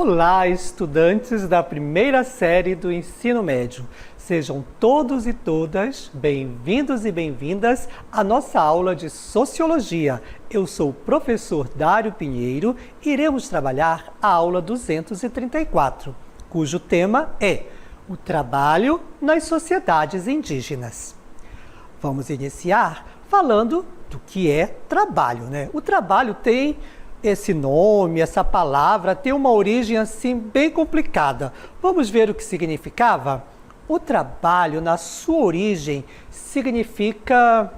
Olá, estudantes da primeira série do ensino médio. Sejam todos e todas bem-vindos e bem-vindas à nossa aula de Sociologia. Eu sou o professor Dário Pinheiro e iremos trabalhar a aula 234, cujo tema é o trabalho nas sociedades indígenas. Vamos iniciar falando do que é trabalho, né? O trabalho tem esse nome, essa palavra, tem uma origem assim bem complicada. Vamos ver o que significava? O trabalho, na sua origem, significa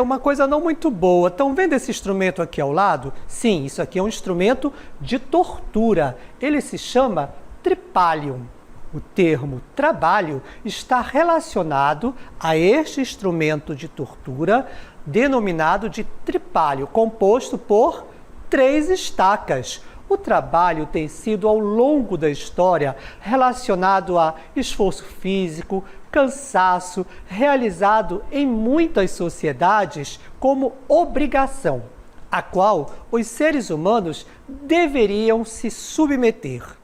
uma coisa não muito boa. Estão vendo esse instrumento aqui ao lado? Sim, isso aqui é um instrumento de tortura. Ele se chama tripalium. O termo trabalho está relacionado a este instrumento de tortura denominado de tripalho, composto por 3 estacas. O trabalho tem sido, ao longo da história, relacionado a esforço físico, cansaço, realizado em muitas sociedades como obrigação, a qual os seres humanos deveriam se submeter.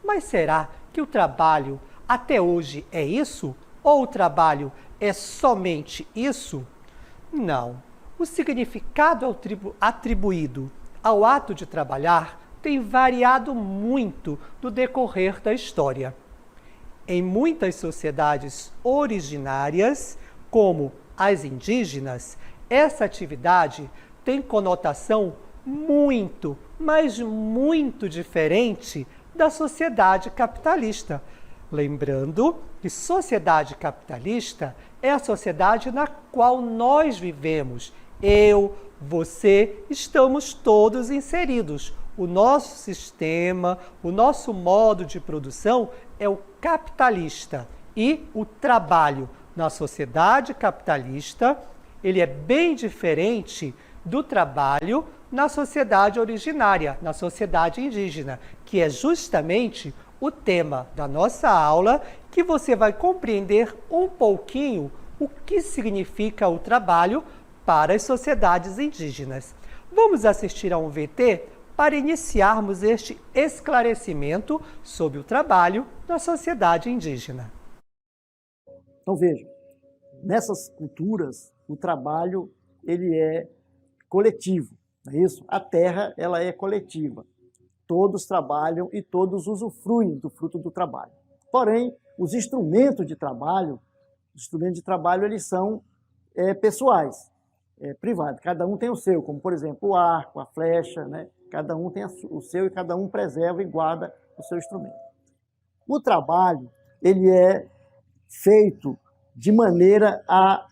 Mas será que o trabalho até hoje é isso? Ou o trabalho é somente isso? Não. O significado atribuído ao ato de trabalhar tem variado muito no decorrer da história. Em muitas sociedades originárias, como as indígenas, essa atividade tem conotação muito, mas muito diferente da sociedade capitalista. Lembrando que sociedade capitalista é a sociedade na qual nós vivemos. Eu, você, estamos todos inseridos. O nosso sistema, o nosso modo de produção é o capitalista. E o trabalho na sociedade capitalista, ele é bem diferente do trabalho na sociedade originária, na sociedade indígena, que é justamente o tema da nossa aula, que você vai compreender um pouquinho o que significa o trabalho para as sociedades indígenas. Vamos assistir a um VT para iniciarmos este esclarecimento sobre o trabalho na sociedade indígena. Então veja, nessas culturas o trabalho ele é coletivo, não é isso? A terra ela é coletiva. Todos trabalham e todos usufruem do fruto do trabalho. Porém, os instrumentos de trabalho eles são pessoais. Privado, cada um tem o seu, como por exemplo o arco, a flecha, né? Cada um tem o seu e cada um preserva e guarda o seu instrumento. O trabalho ele é feito de maneira a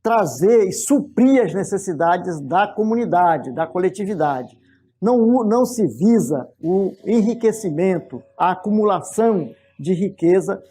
trazer e suprir as necessidades da comunidade, da coletividade. Não se visa o enriquecimento, a acumulação de riqueza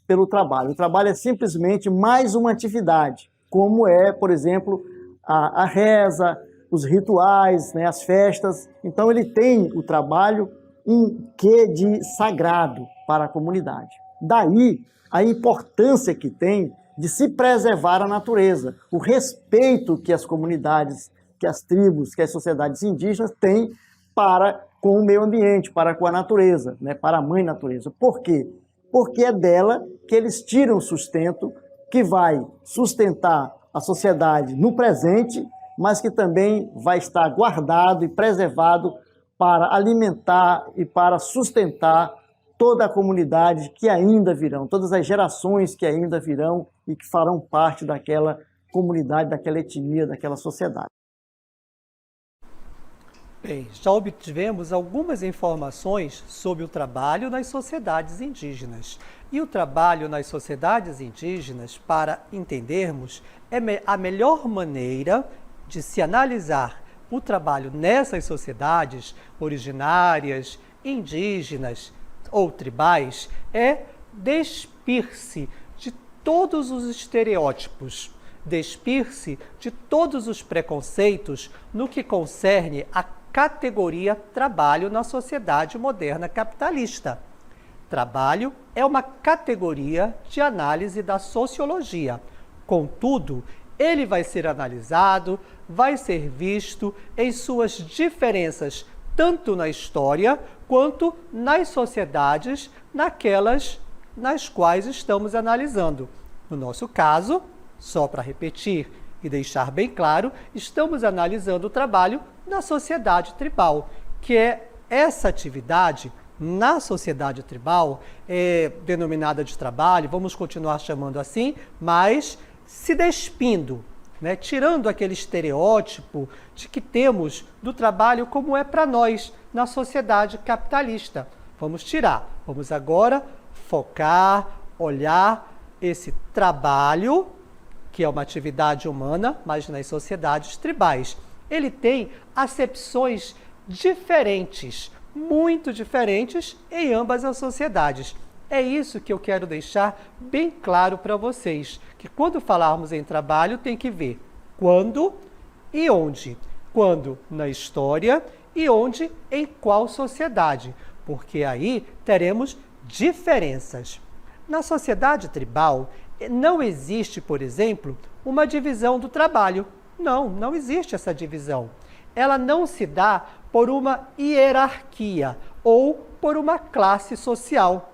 pelo trabalho. O trabalho é simplesmente mais uma atividade, como é, por exemplo, a reza, os rituais, né, as festas. Então ele tem o trabalho um quê de sagrado para a comunidade. Daí a importância que tem de se preservar a natureza, o respeito que as comunidades, que as tribos, que as sociedades indígenas têm para com o meio ambiente, para com a natureza, né, para a mãe natureza. Por quê? Porque é dela que eles tiram o sustento que vai sustentar a sociedade no presente, mas que também vai estar guardado e preservado para alimentar e para sustentar toda a comunidade que ainda virão, todas as gerações que ainda virão e que farão parte daquela comunidade, daquela etnia, daquela sociedade. Bem, já obtivemos algumas informações sobre o trabalho nas sociedades indígenas. E o trabalho nas sociedades indígenas, para entendermos, é a melhor maneira de se analisar o trabalho nessas sociedades originárias, indígenas ou tribais, é despir-se de todos os estereótipos, despir-se de todos os preconceitos no que concerne a categoria trabalho na sociedade moderna capitalista. Trabalho é uma categoria de análise da sociologia. Contudo, ele vai ser analisado, vai ser visto em suas diferenças tanto na história quanto nas sociedades naquelas nas quais estamos analisando. No nosso caso, só para repetir e deixar bem claro, estamos analisando o trabalho na sociedade tribal, que é essa atividade na sociedade tribal, denominada de trabalho, vamos continuar chamando assim, mas se despindo, né? Tirando aquele estereótipo de que temos do trabalho como é para nós na sociedade capitalista. Vamos tirar, vamos agora focar, olhar esse trabalho, que é uma atividade humana, mas nas sociedades tribais. Ele tem acepções diferentes, muito diferentes em ambas as sociedades. É isso que eu quero deixar bem claro para vocês, que quando falarmos em trabalho tem que ver quando e onde. Quando na história e onde em qual sociedade, porque aí teremos diferenças. Na sociedade tribal, não existe, por exemplo, uma divisão do trabalho. Não existe essa divisão. Ela não se dá por uma hierarquia ou por uma classe social.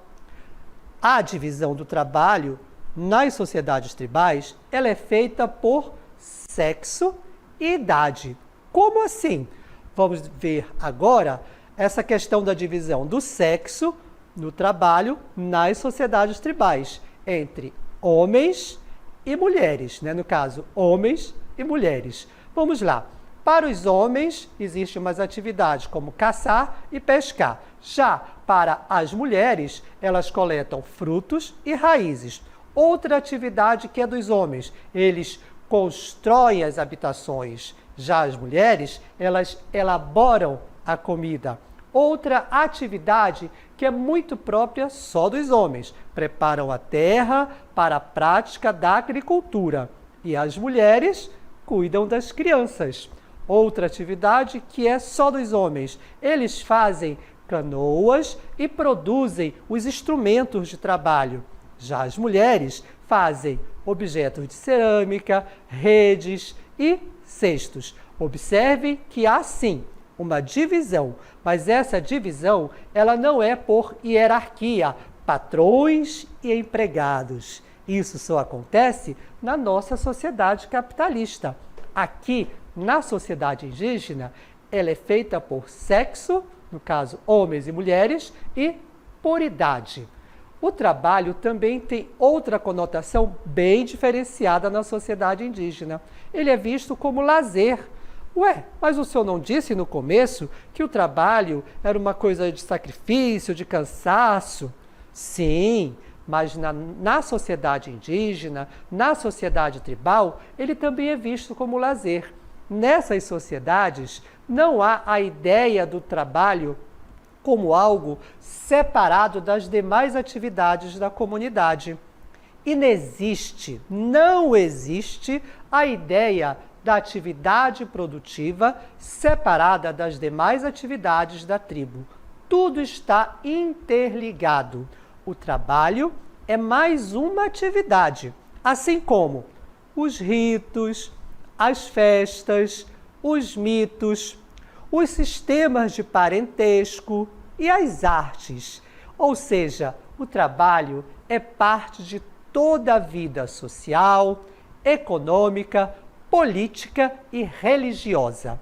A divisão do trabalho nas sociedades tribais, ela é feita por sexo e idade. Como assim? Vamos ver agora essa questão da divisão do sexo no trabalho nas sociedades tribais, entre homens e mulheres, né? No caso, homens e mulheres. Vamos lá. Para os homens, existem umas atividades como caçar e pescar. Já para as mulheres, elas coletam frutos e raízes. Outra atividade que é dos homens, eles constroem as habitações. Já as mulheres, elas elaboram a comida. Outra atividade que é muito própria só dos homens, preparam a terra para a prática da agricultura. E as mulheres cuidam das crianças. Outra atividade que é só dos homens, eles fazem canoas e produzem os instrumentos de trabalho. Já as mulheres fazem objetos de cerâmica, redes e cestos. Observem que há sim uma divisão, mas essa divisão ela não é por hierarquia, patrões e empregados. Isso só acontece na nossa sociedade capitalista. Aqui, na sociedade indígena, ela é feita por sexo, no caso homens e mulheres, e por idade. O trabalho também tem outra conotação bem diferenciada na sociedade indígena. Ele é visto como lazer. Ué, mas o senhor não disse no começo que o trabalho era uma coisa de sacrifício, de cansaço? Sim, mas na sociedade indígena, na sociedade tribal, ele também é visto como lazer. Nessas sociedades, não há a ideia do trabalho como algo separado das demais atividades da comunidade. E não existe a ideia da atividade produtiva separada das demais atividades da tribo. Tudo está interligado. O trabalho é mais uma atividade, assim como os ritos, as festas, os mitos, os sistemas de parentesco e as artes. Ou seja, o trabalho é parte de toda a vida social, econômica, política e religiosa.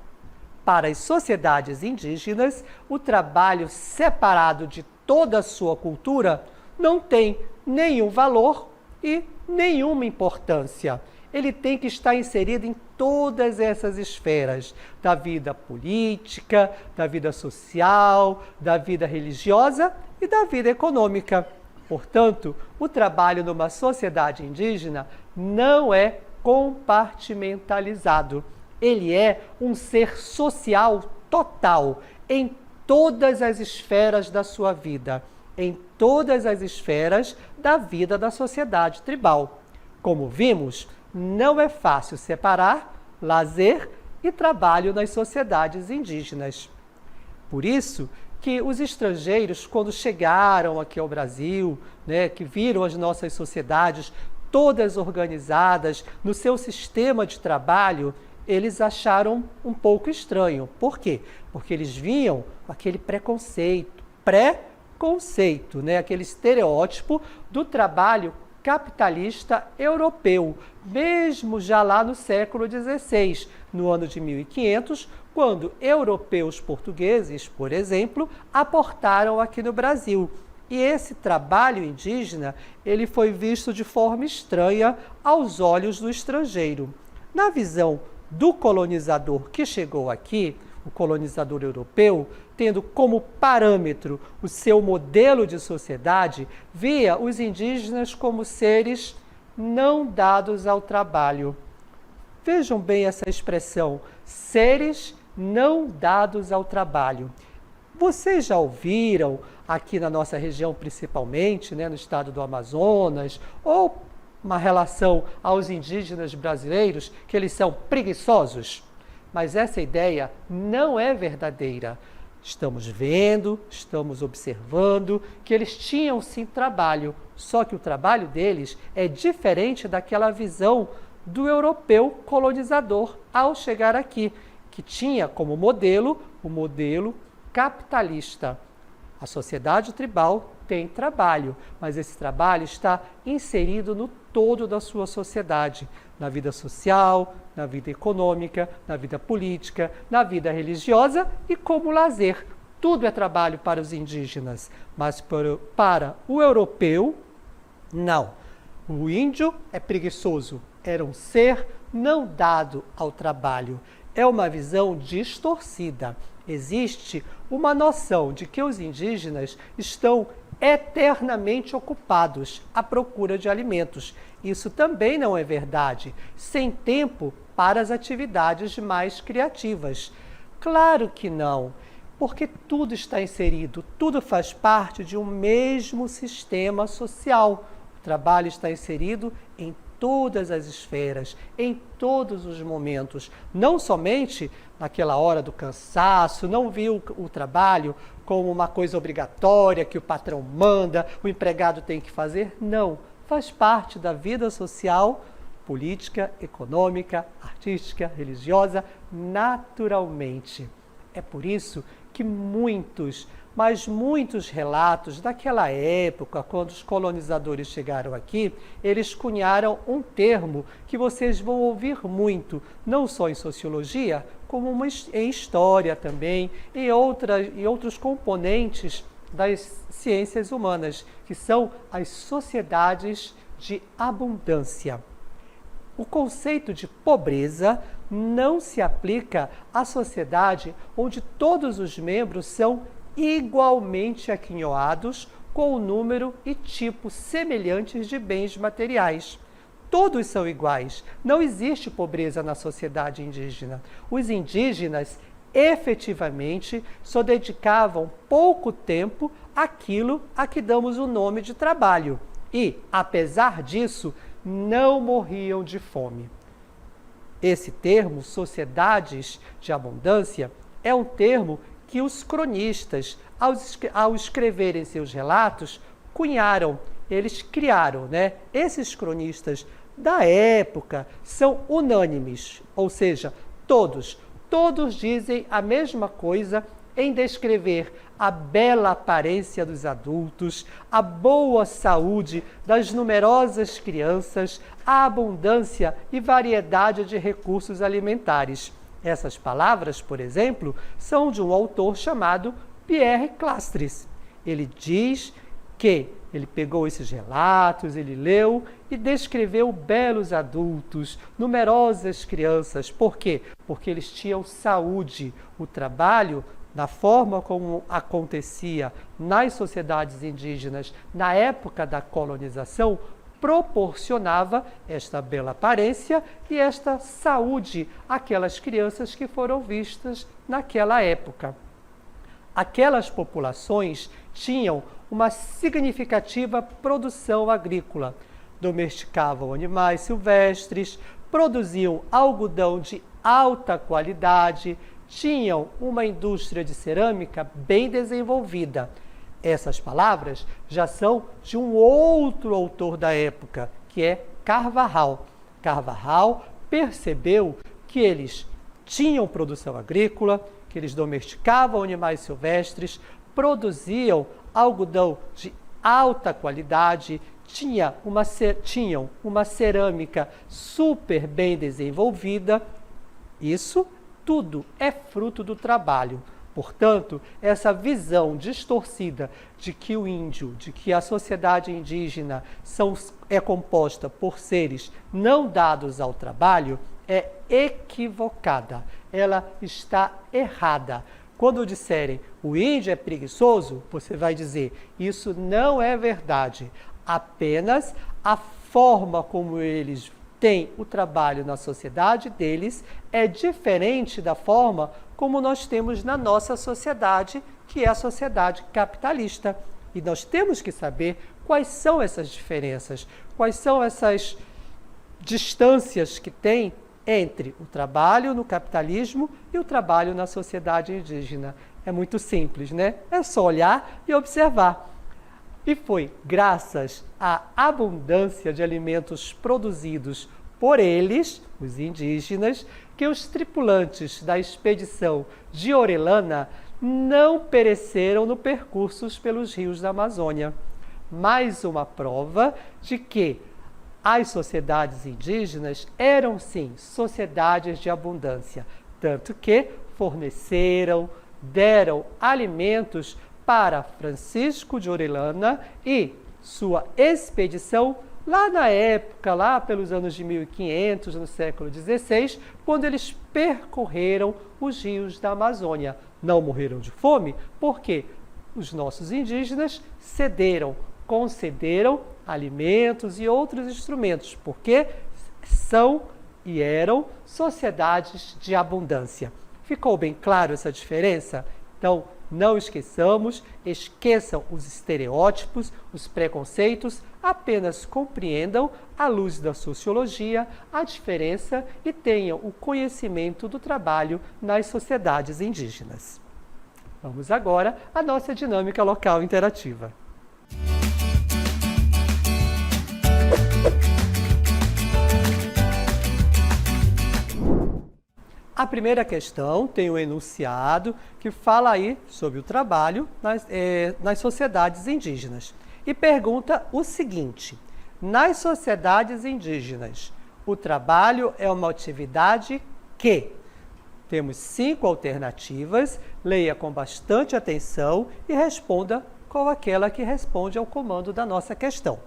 Para as sociedades indígenas, o trabalho separado de toda a sua cultura não tem nenhum valor e nenhuma importância. Ele tem que estar inserido em todas essas esferas da vida política, da vida social, da vida religiosa e da vida econômica. Portanto, o trabalho numa sociedade indígena não é compartimentalizado. Ele é um ser social total em todas as esferas da sua vida, em todas as esferas da vida da sociedade tribal. Como vimos, não é fácil separar lazer e trabalho nas sociedades indígenas. Por isso que os estrangeiros, quando chegaram aqui ao Brasil, que viram as nossas sociedades todas organizadas no seu sistema de trabalho, eles acharam um pouco estranho. Por quê? Porque eles viam aquele preconceito, né? Aquele estereótipo do trabalho capitalista europeu, mesmo já lá no século XVI, no ano de 1500, quando europeus portugueses, por exemplo, aportaram aqui no Brasil. E esse trabalho indígena, ele foi visto de forma estranha aos olhos do estrangeiro. Na visão do colonizador que chegou aqui, o colonizador europeu, tendo como parâmetro o seu modelo de sociedade, via os indígenas como seres não dados ao trabalho. Vejam bem essa expressão, seres não dados ao trabalho. Vocês já ouviram, aqui na nossa região principalmente, né, no estado do Amazonas, ou uma relação aos indígenas brasileiros, que eles são preguiçosos? Mas essa ideia não é verdadeira. Estamos vendo, estamos observando que eles tinham sim trabalho, só que o trabalho deles é diferente daquela visão do europeu colonizador ao chegar aqui, que tinha como modelo o modelo capitalista. A sociedade tribal tem trabalho, mas esse trabalho está inserido no todo da sua sociedade, na vida social, na vida econômica, na vida política, na vida religiosa e como lazer. Tudo é trabalho para os indígenas, mas para o europeu, não. O índio é preguiçoso, era um ser não dado ao trabalho. É uma visão distorcida. Existe uma noção de que os indígenas estão eternamente ocupados à procura de alimentos. Isso também não é verdade, sem tempo para as atividades mais criativas. Claro que não, porque tudo está inserido, tudo faz parte de um mesmo sistema social. O trabalho está inserido em todas as esferas, em todos os momentos, não somente naquela hora do cansaço, não viu o trabalho como uma coisa obrigatória que o patrão manda, o empregado tem que fazer, não, faz parte da vida social, política, econômica, artística, religiosa, naturalmente. É por isso que muitos relatos daquela época, quando os colonizadores chegaram aqui, eles cunharam um termo que vocês vão ouvir muito, não só em sociologia, como em história também, e outros componentes das ciências humanas, que são as sociedades de abundância. O conceito de pobreza não se aplica à sociedade onde todos os membros são igualmente aquinhoados com o número e tipo semelhantes de bens materiais. Todos são iguais. Não existe pobreza na sociedade indígena. Os indígenas efetivamente só dedicavam pouco tempo àquilo a que damos o nome de trabalho. E, apesar disso, não morriam de fome. Esse termo, sociedades de abundância, é um termo que os cronistas, ao escreverem seus relatos, cunharam, eles criaram, né? Esses cronistas da época são unânimes, ou seja, todos dizem a mesma coisa em descrever a bela aparência dos adultos, a boa saúde das numerosas crianças, a abundância e variedade de recursos alimentares. Essas palavras, por exemplo, são de um autor chamado Pierre Clastres. Ele diz que ele pegou esses relatos, ele leu e descreveu belos adultos, numerosas crianças. Por quê? Porque eles tinham saúde. O trabalho, na forma como acontecia nas sociedades indígenas na época da colonização, proporcionava esta bela aparência e esta saúde àquelas crianças que foram vistas naquela época. Aquelas populações tinham uma significativa produção agrícola, domesticavam animais silvestres, produziam algodão de alta qualidade, tinham uma indústria de cerâmica bem desenvolvida. Essas palavras já são de um outro autor da época, que é Carvajal. Carvajal percebeu que eles tinham produção agrícola, que eles domesticavam animais silvestres, produziam algodão de alta qualidade, tinham uma cerâmica super bem desenvolvida. Isso tudo é fruto do trabalho. Portanto, essa visão distorcida de que o índio, de que a sociedade indígena é composta por seres não dados ao trabalho, é equivocada. Ela está errada. Quando disserem o índio é preguiçoso, você vai dizer isso não é verdade. Apenas a forma como eles têm o trabalho na sociedade deles é diferente da forma como nós temos na nossa sociedade, que é a sociedade capitalista. E nós temos que saber quais são essas diferenças, quais são essas distâncias que tem entre o trabalho no capitalismo e o trabalho na sociedade indígena. É muito simples, né? É só olhar e observar. E foi graças à abundância de alimentos produzidos por eles, os indígenas, que os tripulantes da expedição de Orellana não pereceram no percurso pelos rios da Amazônia. Mais uma prova de que as sociedades indígenas eram, sim, sociedades de abundância, tanto que forneceram, deram alimentos para Francisco de Orellana e sua expedição lá na época, lá pelos anos de 1500, no século XVI, quando eles percorreram os rios da Amazônia. Não morreram de fome porque os nossos indígenas concederam alimentos e outros instrumentos, porque são e eram sociedades de abundância. Ficou bem claro essa diferença? Então, não esqueçam os estereótipos, os preconceitos, apenas compreendam, à luz da sociologia, a diferença e tenham o conhecimento do trabalho nas sociedades indígenas. Vamos agora à nossa dinâmica local interativa. A primeira questão tem um enunciado que fala aí sobre o trabalho nas sociedades indígenas. E pergunta o seguinte: nas sociedades indígenas, o trabalho é uma atividade que? Temos 5 alternativas, leia com bastante atenção e responda com aquela que responde ao comando da nossa questão.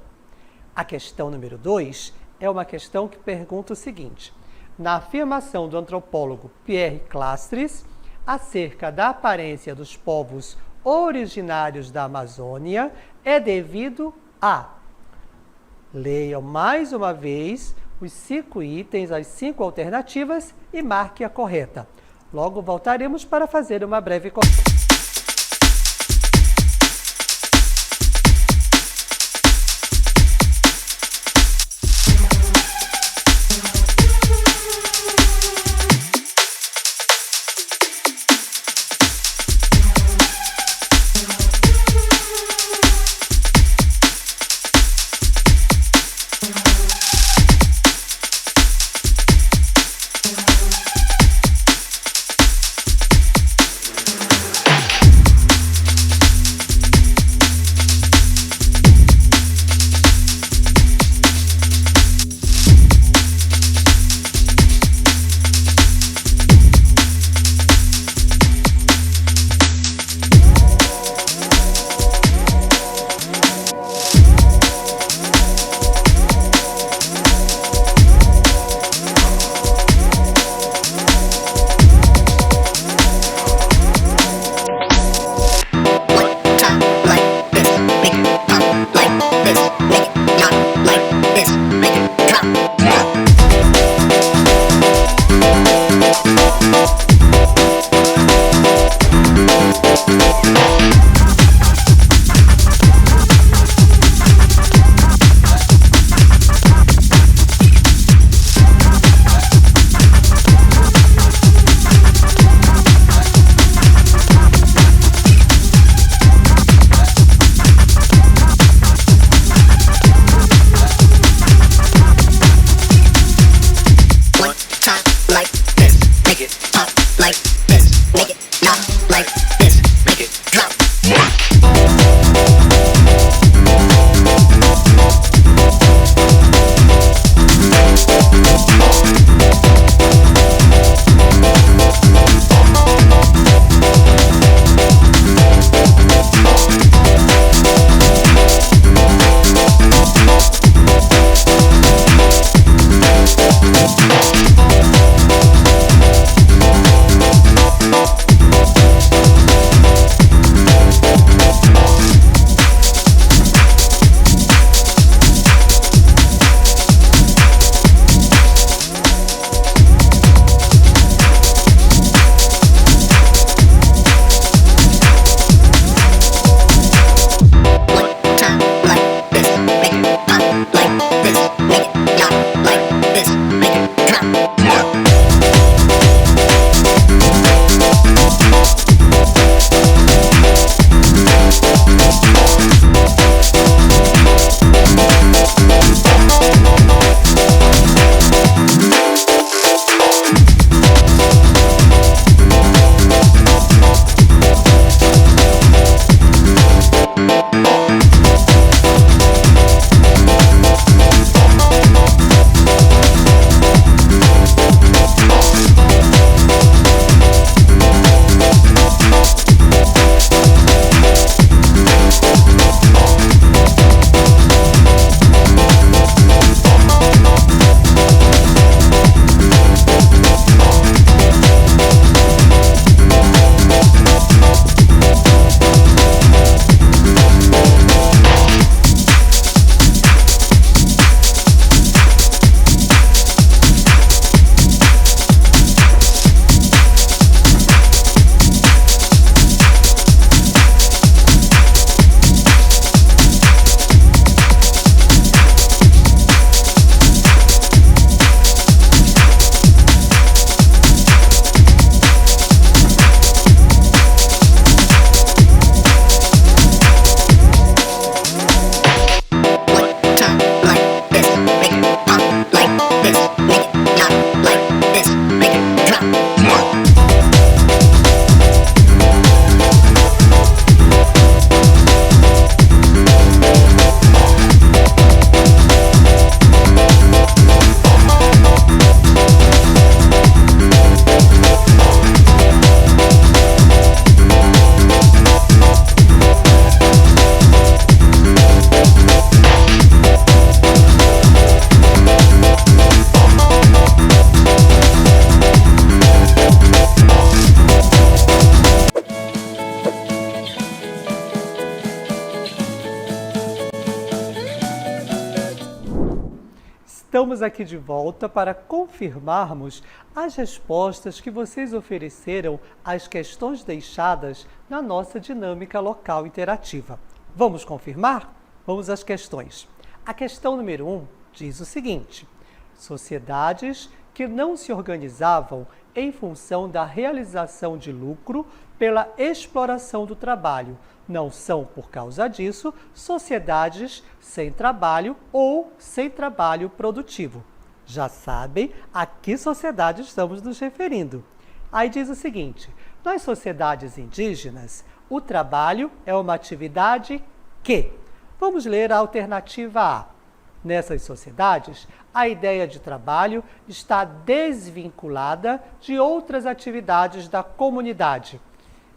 A questão número 2 é uma questão que pergunta o seguinte: na afirmação do antropólogo Pierre Clastres acerca da aparência dos povos originários da Amazônia, é devido a... Leia mais uma vez os 5 itens, as 5 alternativas e marque a correta. Logo voltaremos para fazer uma breve correção. Estamos aqui de volta para confirmarmos as respostas que vocês ofereceram às questões deixadas na nossa dinâmica local interativa. Vamos confirmar? Vamos às questões. A questão número 1 diz o seguinte: sociedades que não se organizavam em função da realização de lucro pela exploração do trabalho não são, por causa disso, sociedades sem trabalho ou sem trabalho produtivo. Já sabem a que sociedade estamos nos referindo. Aí diz o seguinte: nas sociedades indígenas, o trabalho é uma atividade que... Vamos ler a alternativa A. Nessas sociedades, a ideia de trabalho está desvinculada de outras atividades da comunidade.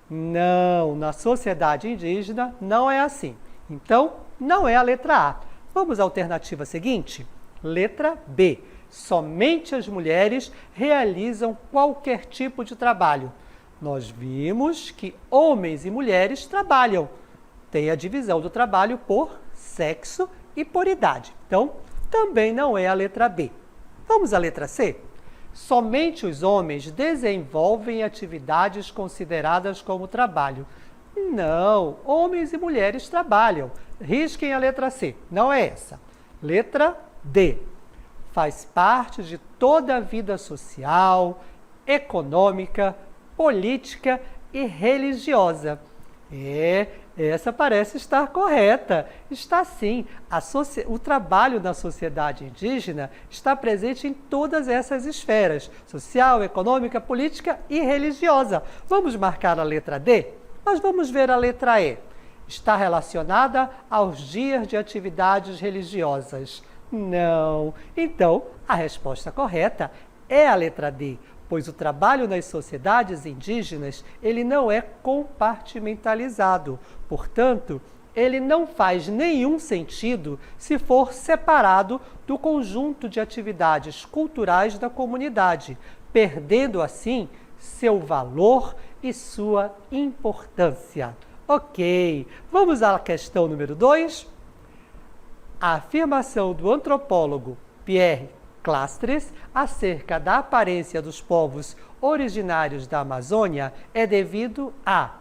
Não, na sociedade indígena não é assim. Então, não é a letra A. Vamos à alternativa seguinte? Letra B. Somente as mulheres realizam qualquer tipo de trabalho. Nós vimos que homens e mulheres trabalham. Tem a divisão do trabalho por sexo e por idade. Então, também não é a letra B. Vamos à letra C? Somente os homens desenvolvem atividades consideradas como trabalho. Não, homens e mulheres trabalham. Risquem a letra C, não é essa. Letra D. Faz parte de toda a vida social, econômica, política e religiosa. Essa parece estar correta. Está sim. O trabalho na sociedade indígena está presente em todas essas esferas: social, econômica, política e religiosa. Vamos marcar a letra D? Mas vamos ver a letra E. Está relacionada aos dias de atividades religiosas. Não. Então, a resposta correta é a letra D, pois o trabalho nas sociedades indígenas ele não é compartimentalizado. Portanto, ele não faz nenhum sentido se for separado do conjunto de atividades culturais da comunidade, perdendo assim seu valor e sua importância. Ok, vamos à questão número 2. A afirmação do antropólogo Pierre Clastres acerca da aparência dos povos originários da Amazônia é devido a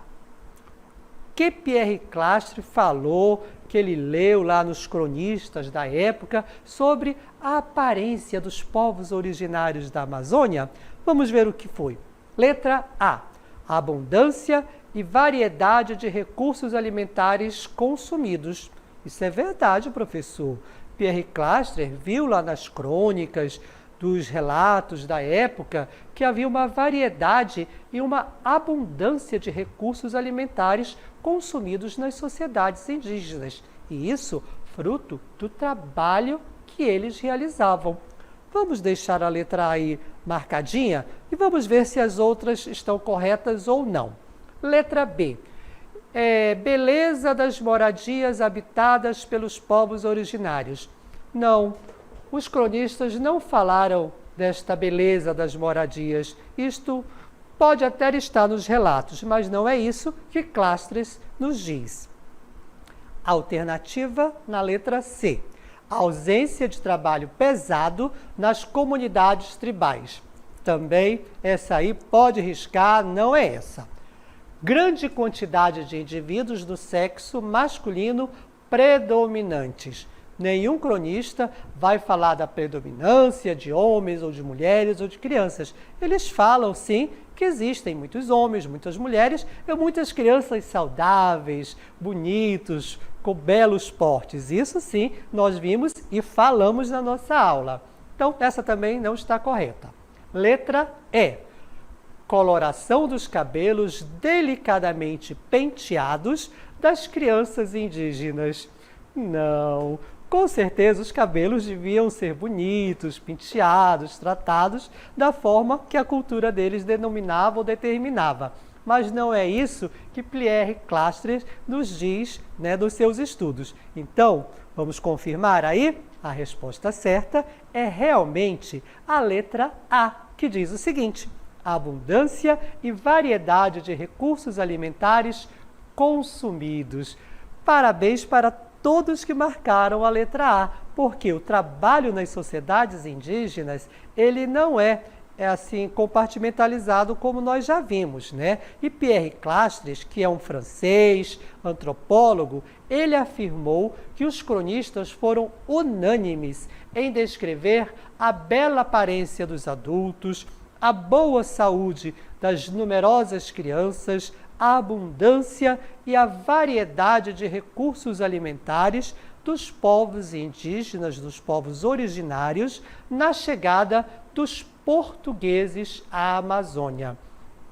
que Pierre Clastres falou, que ele leu lá nos cronistas da época sobre a aparência dos povos originários da Amazônia. Vamos ver o que foi. Letra A. A abundância e variedade de recursos alimentares consumidos. Isso é verdade, professor. Pierre Clastres viu lá nas crônicas dos relatos da época que havia uma variedade e uma abundância de recursos alimentares consumidos nas sociedades indígenas. E isso fruto do trabalho que eles realizavam. Vamos deixar a letra A aí marcadinha e vamos ver se as outras estão corretas ou não. Letra B. Beleza das moradias habitadas pelos povos originários. Não, os cronistas não falaram desta beleza das moradias. Isto pode até estar nos relatos, mas não é isso que Clastres nos diz. Alternativa na letra C. A ausência de trabalho pesado nas comunidades tribais. Também essa aí pode riscar, não é essa. Grande quantidade de indivíduos do sexo masculino predominantes. Nenhum cronista vai falar da predominância de homens ou de mulheres ou de crianças. Eles falam, sim, que existem muitos homens, muitas mulheres e muitas crianças saudáveis, bonitos, com belos portes. Isso, sim, nós vimos e falamos na nossa aula. Então, essa também não está correta. Letra E. Coloração dos cabelos delicadamente penteados das crianças indígenas. Não, com certeza os cabelos deviam ser bonitos, penteados, tratados da forma que a cultura deles denominava ou determinava. Mas não é isso que Pierre Clastres nos diz, dos seus estudos. Então, vamos confirmar aí? A resposta certa é realmente a letra A, que diz o seguinte: a abundância e variedade de recursos alimentares consumidos. Parabéns para todos que marcaram a letra A, porque o trabalho nas sociedades indígenas, ele não é assim compartimentalizado como nós já vimos, né? E Pierre Clastres, que é um francês, antropólogo, ele afirmou que os cronistas foram unânimes em descrever a bela aparência dos adultos, a boa saúde das numerosas crianças, a abundância e a variedade de recursos alimentares dos povos indígenas, dos povos originários, na chegada dos portugueses à Amazônia.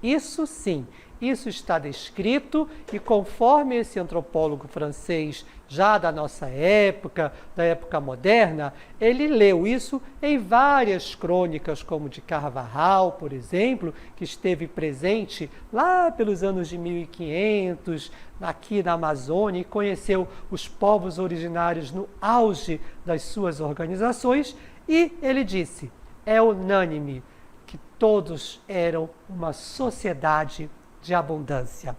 Isso sim, isso está descrito e conforme esse antropólogo francês já da nossa época, da época moderna, ele leu isso em várias crônicas, como de Carvajal, por exemplo, que esteve presente lá pelos anos de 1500, aqui na Amazônia, e conheceu os povos originários no auge das suas organizações, e ele disse, é unânime que todos eram uma sociedade de abundância.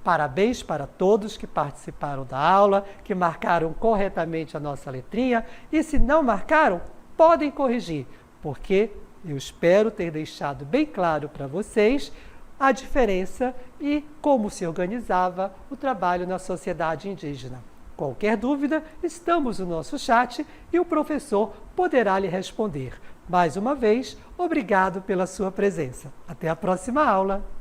Parabéns para todos que participaram da aula, que marcaram corretamente a nossa letrinha, e se não marcaram, podem corrigir, porque eu espero ter deixado bem claro para vocês a diferença e como se organizava o trabalho na sociedade indígena. Qualquer dúvida, estamos no nosso chat e o professor poderá lhe responder. Mais uma vez, obrigado pela sua presença. Até a próxima aula!